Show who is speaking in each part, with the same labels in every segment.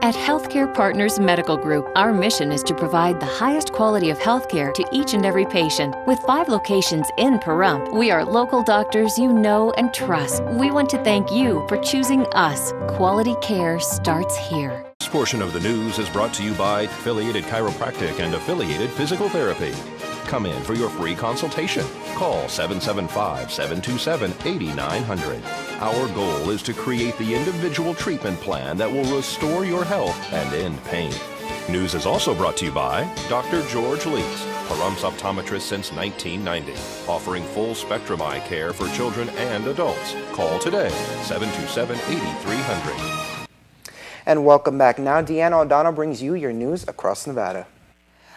Speaker 1: At Healthcare Partners Medical Group, our mission is to provide the highest quality of healthcare to each and every patient. With 5 locations in Pahrump, we are local doctors you know and trust. We want to thank you for choosing us. Quality care starts here.
Speaker 2: This portion of the news is brought to you by Affiliated Chiropractic and Affiliated Physical Therapy. Come in for your free consultation. Call 775-727-8900. Our goal is to create the individual treatment plan that will restore your health and end pain. News is also brought to you by Dr. George Leaks, Pahrump's optometrist since 1990, offering full spectrum eye care for children and adults. Call today, 727-8300.
Speaker 3: And welcome back. Now, Deanna O'Donnell brings you your news across Nevada.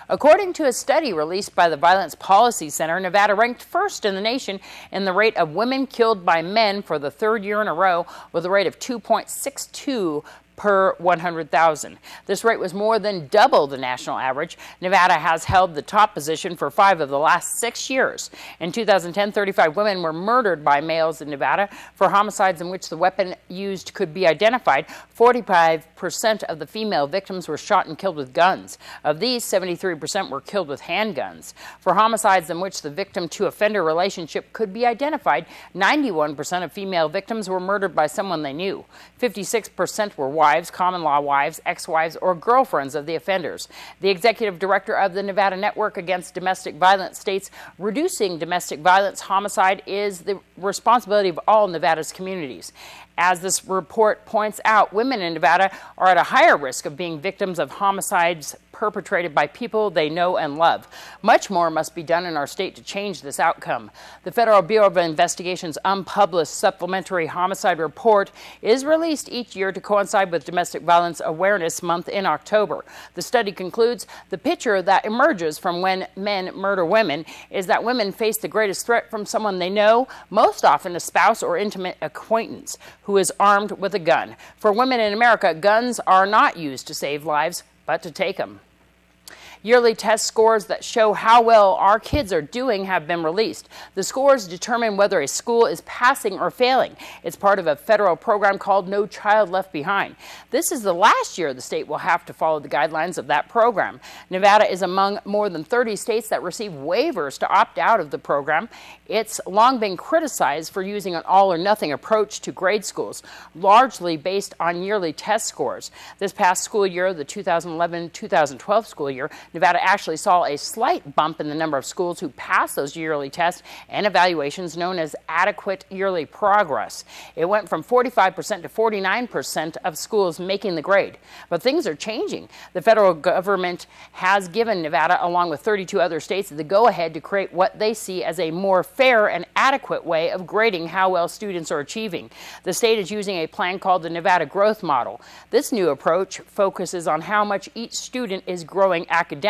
Speaker 4: According to a study released by the Violence Policy Center, Nevada ranked first in the nation in the rate of women killed by men for the 3rd year in a row, with a rate of 2.62 per 100,000. This rate was more than double the national average. Nevada has held the top position for 5 of the last 6 years. In 2010, 35 women were murdered by males in Nevada. For homicides in which the weapon used could be identified, 45% of the female victims were shot and killed with guns. Of these, 73% were killed with handguns. For homicides in which the victim-to-offender relationship could be identified, 91% of female victims were murdered by someone they knew. 56% were wives, common-law wives, ex-wives, or girlfriends of the offenders. The executive director of the Nevada Network Against Domestic Violence states reducing domestic violence homicide is the responsibility of all Nevada's communities. As this report points out, women in Nevada are at a higher risk of being victims of homicides perpetrated by people they know and love. Much more must be done in our state to change this outcome. The Federal Bureau of Investigation's unpublished supplementary homicide report is released each year to coincide with Domestic Violence Awareness Month in October. The study concludes the picture that emerges from when men murder women is that women face the greatest threat from someone they know, most often a spouse or intimate acquaintance, who is armed with a gun. For women in America, guns are not used to save lives, but to take them. Yearly test scores that show how well our kids are doing have been released. The scores determine whether a school is passing or failing. It's part of a federal program called No Child Left Behind. This is the last year the state will have to follow the guidelines of that program. Nevada is among more than 30 states that receive waivers to opt out of the program. It's long been criticized for using an all-or-nothing approach to grade schools, largely based on yearly test scores. This past school year, the 2011-2012 school year, Nevada actually saw a slight bump in the number of schools who passed those yearly tests and evaluations known as adequate yearly progress. It went from 45% to 49% of schools making the grade. But things are changing. The federal government has given Nevada, along with 32 other states, the go-ahead to create what they see as a more fair and adequate way of grading how well students are achieving. The state is using a plan called the Nevada Growth Model. This new approach focuses on how much each student is growing academically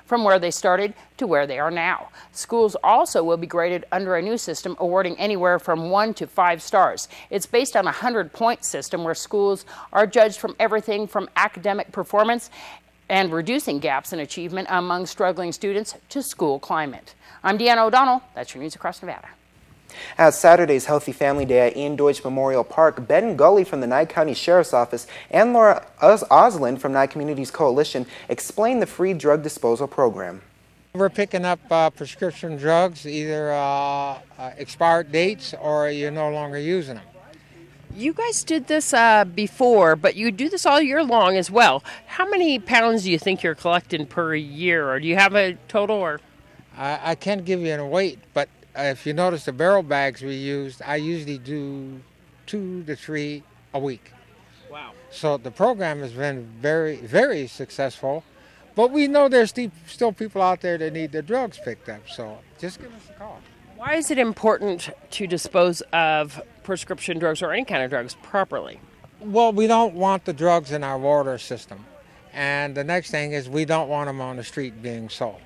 Speaker 4: from where they started to where they are now. Schools also will be graded under a new system awarding anywhere from 1 to 5 stars. It's based on a 100-point system where schools are judged from everything from academic performance and reducing gaps in achievement among struggling students to school climate. I'm Deanna O'Donnell. That's your news across Nevada.
Speaker 3: At Saturday's Healthy Family Day at Ian Deutsch Memorial Park, Ben Gully from the Nye County Sheriff's Office and Laura Osland from Nye Communities Coalition explained the free drug disposal program.
Speaker 5: We're picking up prescription drugs, either expired dates or you're no longer using them.
Speaker 6: You guys did this before, but you do this all year long as well. How many pounds do you think you're collecting per year, or do you have a total? Or
Speaker 5: I can't give you a weight, but if you notice the barrel bags we used, I usually do 2 to 3 a week.
Speaker 6: Wow.
Speaker 5: So the program has been very, very successful, but we know there's still people out there that need their drugs picked up, so just give us a call.
Speaker 6: Why is it important to dispose of prescription drugs or any kind of drugs properly?
Speaker 5: Well, we don't want the drugs in our water system, and the next thing is we don't want them on the street being sold.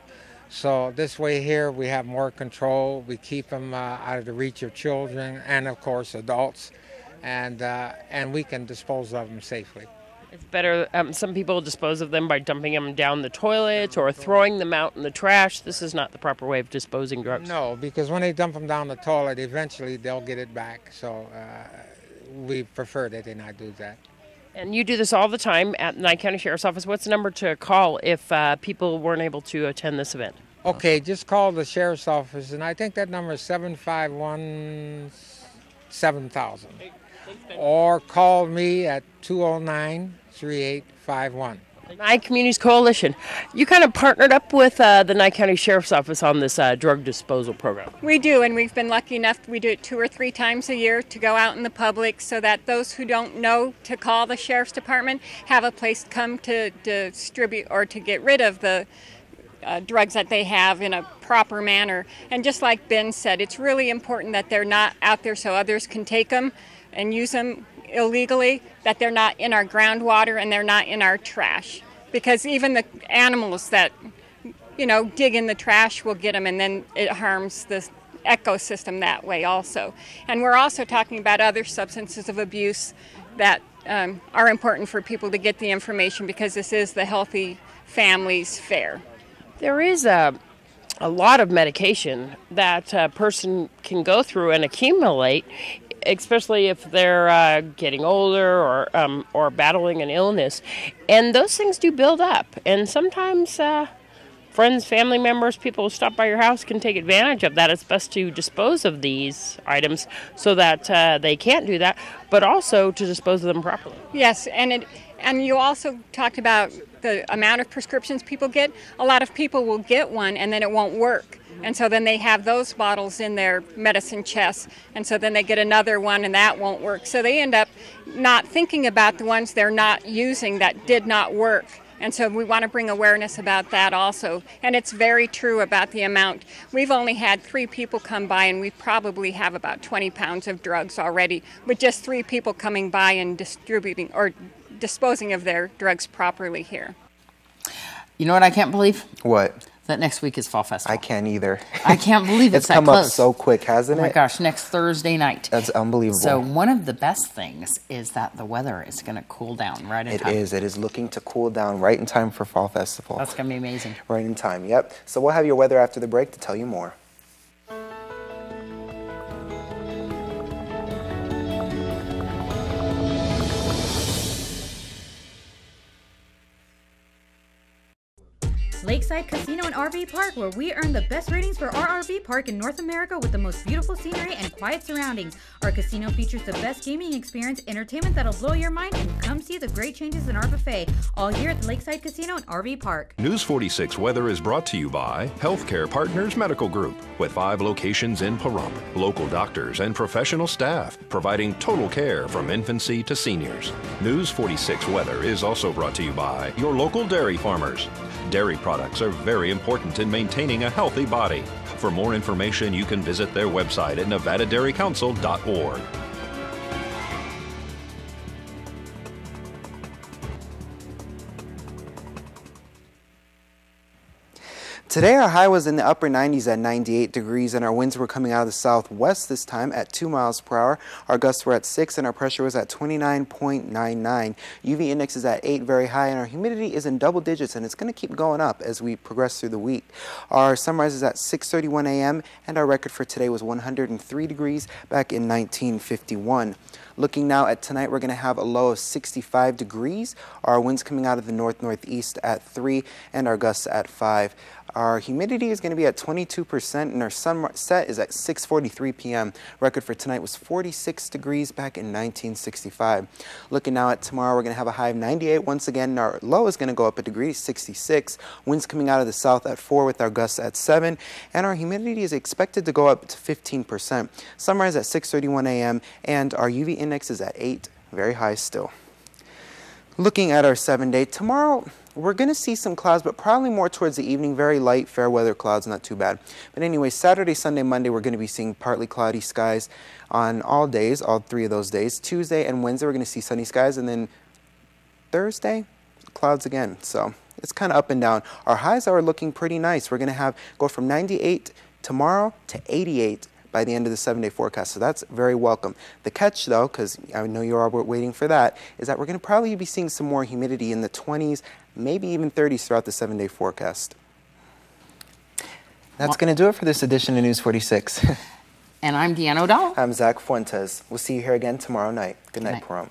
Speaker 5: So this way here we have more control. We keep them out of the reach of children and of course adults, and we can dispose of them safely.
Speaker 6: It's better, some people dispose of them by dumping them down the toilet or throwing them out in the trash. This is not the proper way of disposing drugs.
Speaker 5: No, because when they dump them down the toilet, eventually they'll get it back. So we prefer that they not do that.
Speaker 6: And you do this all the time at the Nye County Sheriff's Office. What's the number to call if people weren't able to attend this event?
Speaker 5: Okay, just call the Sheriff's Office, and I think that number is 751-7000. Or call me at 209-3851.
Speaker 6: Nye Communities Coalition. You kind of partnered up with the Nye County Sheriff's Office on this drug disposal program.
Speaker 7: We do, and we've been lucky enough, we do it 2 or 3 times a year to go out in the public so that those who don't know to call the Sheriff's Department have a place to come to distribute or to get rid of the drugs that they have in a proper manner. And just like Ben said, it's really important that they're not out there so others can take them and use them illegally, that they're not in our groundwater and they're not in our trash. Because even the animals that, dig in the trash will get them, and then it harms the ecosystem that way also. And we're also talking about other substances of abuse that are important for people to get the information, because this is the Healthy Families Fair.
Speaker 6: There is a lot of medication that a person can go through and accumulate, especially if they're getting older or battling an illness. And those things do build up. And sometimes friends, family members, people who stop by your house can take advantage of that. It's best to dispose of these items so that they can't do that, but also to dispose of them properly.
Speaker 7: Yes, and you also talked about the amount of prescriptions people get. A lot of people will get one and then it won't work. And so then they have those bottles in their medicine chest, and so then they get another one and that won't work. So they end up not thinking about the ones they're not using that did not work. And so we want to bring awareness about that also. And it's very true about the amount. We've only had 3 people come by, and we probably have about 20 pounds of drugs already, with just 3 people coming by and distributing or disposing of their drugs properly here.
Speaker 4: You know what I can't believe?
Speaker 3: What?
Speaker 4: That next week is Fall Festival.
Speaker 3: I can't either.
Speaker 4: I can't believe it's that
Speaker 3: come
Speaker 4: close.
Speaker 3: Up so quick, hasn't it?
Speaker 4: Oh my gosh, next Thursday night.
Speaker 3: That's unbelievable.
Speaker 4: So one of the best things is that the weather is going to cool down right in time.
Speaker 3: It is. It is looking to cool down right in time for Fall Festival.
Speaker 4: That's going to be amazing.
Speaker 3: Right in time, yep. So we'll have your weather after the break to tell you more.
Speaker 8: Lakeside Casino and RV Park, where we earn the best ratings for our RV park in North America with the most beautiful scenery and quiet surroundings. Our casino features the best gaming experience, entertainment that'll blow your mind, and come see the great changes in our buffet. All here at the Lakeside Casino and RV Park.
Speaker 2: News 46 Weather is brought to you by Healthcare Partners Medical Group, with 5 locations in Pahrump. Local doctors and professional staff providing total care from infancy to seniors. News 46 Weather is also brought to you by your local dairy farmers. Dairy products are very important in maintaining a healthy body. For more information, you can visit their website at nevadadairycouncil.org.
Speaker 3: Today our high was in the upper 90s at 98 degrees, and our winds were coming out of the southwest this time at 2 miles per hour. Our gusts were at 6 and our pressure was at 29.99. UV index is at 8, very high, and our humidity is in double digits, and it's going to keep going up as we progress through the week. Our sunrise is at 6:31 a.m. and our record for today was 103 degrees back in 1951. Looking now at tonight, we're going to have a low of 65 degrees. Our winds coming out of the north-northeast at 3 and our gusts at 5. Our humidity is going to be at 22% and our sunset is at 6:43 p.m. Record for tonight was 46 degrees back in 1965. Looking now at tomorrow, we're going to have a high of 98 once again, and our low is going to go up a degree, 66. Winds coming out of the south at 4 with our gusts at 7, and our humidity is expected to go up to 15%. Sunrise at 6:31 a.m. and our UV index is at 8, very high still. Looking at our 7-day, tomorrow we're going to see some clouds, but probably more towards the evening. Very light, fair weather clouds, not too bad. But anyway, Saturday, Sunday, Monday, we're going to be seeing partly cloudy skies on all days, all 3 of those days. Tuesday and Wednesday, we're going to see sunny skies, and then Thursday, clouds again. So it's kind of up and down. Our highs are looking pretty nice. We're going to go from 98 tomorrow to 88 by the end of the 7-day forecast, so that's very welcome. The catch, though, because I know you're all waiting for that, is that we're going to probably be seeing some more humidity in the 20s, maybe even 30s throughout the 7-day forecast. That's going to do it for this edition of News 46.
Speaker 4: And I'm Deanna O'Donnell.
Speaker 3: I'm Zach Fuentes. We'll see you here again tomorrow night. Good night, Pahrump.